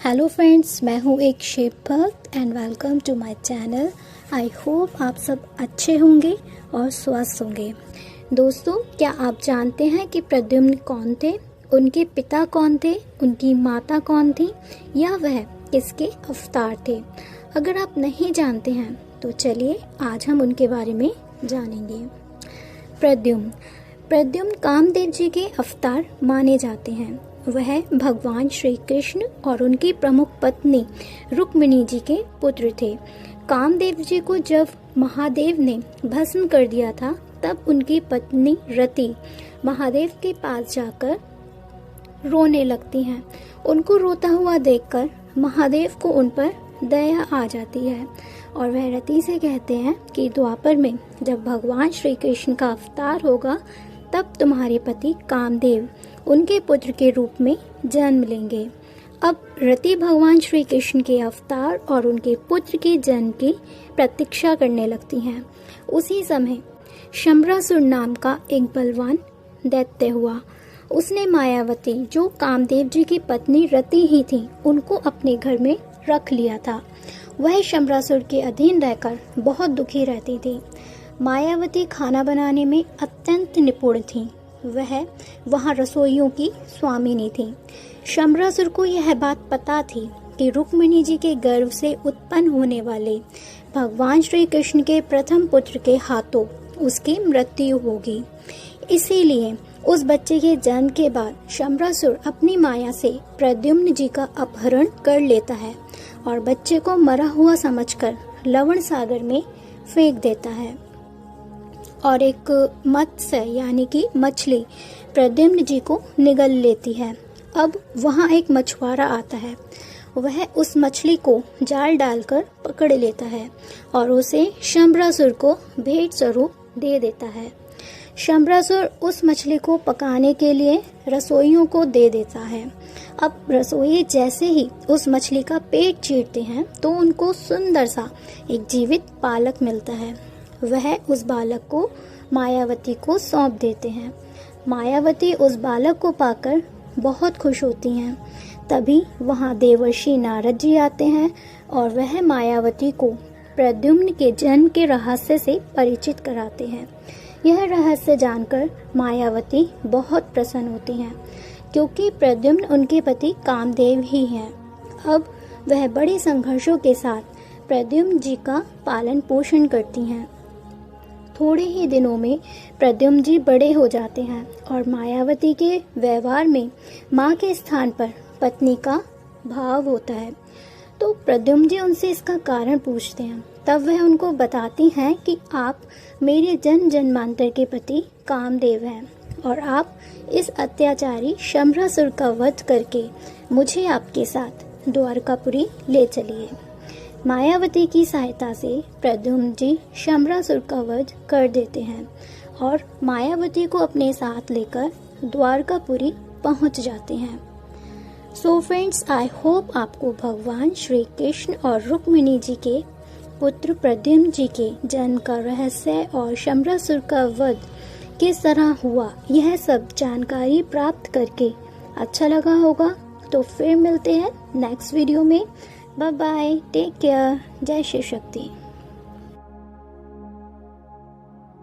Hello friends, मैं हूँ एक शिव भक्त and welcome to my channel. I hope आप सब अच्छे होंगे और स्वस्थ होंगे। दोस्तों, क्या आप जानते हैं कि प्रद्युम्न कौन थे, उनके पिता कौन थे, उनकी माता कौन थी या वह किसके अवतार थे? अगर आप नहीं जानते हैं तो चलिए आज हम उनके बारे में जानेंगे। प्रद्युम्न कामदेव जी के अवतार माने जाते हैं। वह भगवान श्री कृष्ण और उनकी प्रमुख पत्नी रुक्मिणी जी के पुत्र थे। कामदेव जी को जब महादेव ने भस्म कर दिया था, तब उनकी पत्नी रति महादेव के पास जाकर रोने लगती हैं। उनको रोता हुआ देखकर महादेव को उन पर दया आ जाती है और वह रति से कहते हैं कि द्वापर में जब भगवान श्री कृष्ण का अवतार होगा, तब तुम्हारे पति कामदेव उनके पुत्र के रूप में जन्म लेंगे। अब रति भगवान श्री कृष्ण के अवतार और उनके पुत्र के जन्म की प्रतीक्षा करने लगती हैं। उसी समय शंबरासुर नाम का एक बलवान दैत्य हुआ। उसने मायावती, जो कामदेव जी की पत्नी रति ही थी, उनको अपने घर में रख लिया था। वह शंबरासुर के अधीन रहकर बहुत दुखी रहती थी। मायावती खाना बनाने में अत्यंत निपुण थी। वह वहाँ रसोइयों की स्वामिनी थी। शंबरासुर को यह बात पता थी कि रुक्मिणी जी के गर्भ से उत्पन्न होने वाले भगवान श्री कृष्ण के प्रथम पुत्र के हाथों उसकी मृत्यु होगी। इसीलिए उस बच्चे के जन्म के बाद शंबरासुर अपनी माया से प्रद्युम्न जी का अपहरण कर लेता है और बच्चे को मरा हुआ समझकर लवण सागर में फेंक देता है। और एक मत्स्य यानी कि मछली प्रद्युम्न जी को निगल लेती है। अब वहाँ एक मछुआरा आता है। वह उस मछली को जाल डालकर पकड़ लेता है और उसे शंबरासुर को भेंट स्वरूप दे देता है। शंबरासुर उस मछली को पकाने के लिए रसोइयों को दे देता है। अब रसोई जैसे ही उस मछली का पेट चीरते हैं तो उनको सुंदर सा एक जीवित बालक मिलता है। वह उस बालक को मायावती को सौंप देते हैं। मायावती उस बालक को पाकर बहुत खुश होती हैं। तभी वहाँ देवर्षि नारद जी आते हैं और वह मायावती को प्रद्युम्न के जन्म के रहस्य से परिचित कराते हैं। यह रहस्य जानकर मायावती बहुत प्रसन्न होती हैं, क्योंकि प्रद्युम्न उनके पति कामदेव ही हैं। अब वह बड़े संघर्षों के साथ प्रद्युम्न जी का पालन पोषण करती हैं। थोड़े ही दिनों में प्रद्युम्न जी बड़े हो जाते हैं और मायावती के व्यवहार में माँ के स्थान पर पत्नी का भाव होता है। तो प्रद्युम्न जी उनसे इसका कारण पूछते हैं। तब वह उनको बताती हैं कि आप मेरे जन्म जन्मांतर के पति कामदेव हैं और आप इस अत्याचारी शंबरासुर का वध करके मुझे आपके साथ द्वारकापुरी ले चलिए। मायावती की सहायता से प्रद्युम्न जी शंबरासुर का वध कर देते हैं और मायावती को अपने साथ लेकर द्वारकापुरी पहुंच जाते हैं। सो फ्रेंड्स, आई होप आपको भगवान श्री कृष्ण और रुक्मिणी जी के पुत्र प्रद्युम्न जी के जन्म का रहस्य और शंबरासुर का वध किस तरह हुआ, यह सब जानकारी प्राप्त करके अच्छा लगा होगा। तो फिर मिलते हैं नेक्स्ट वीडियो में। बाय बाय, टेक केयर, जय शिव शक्ति।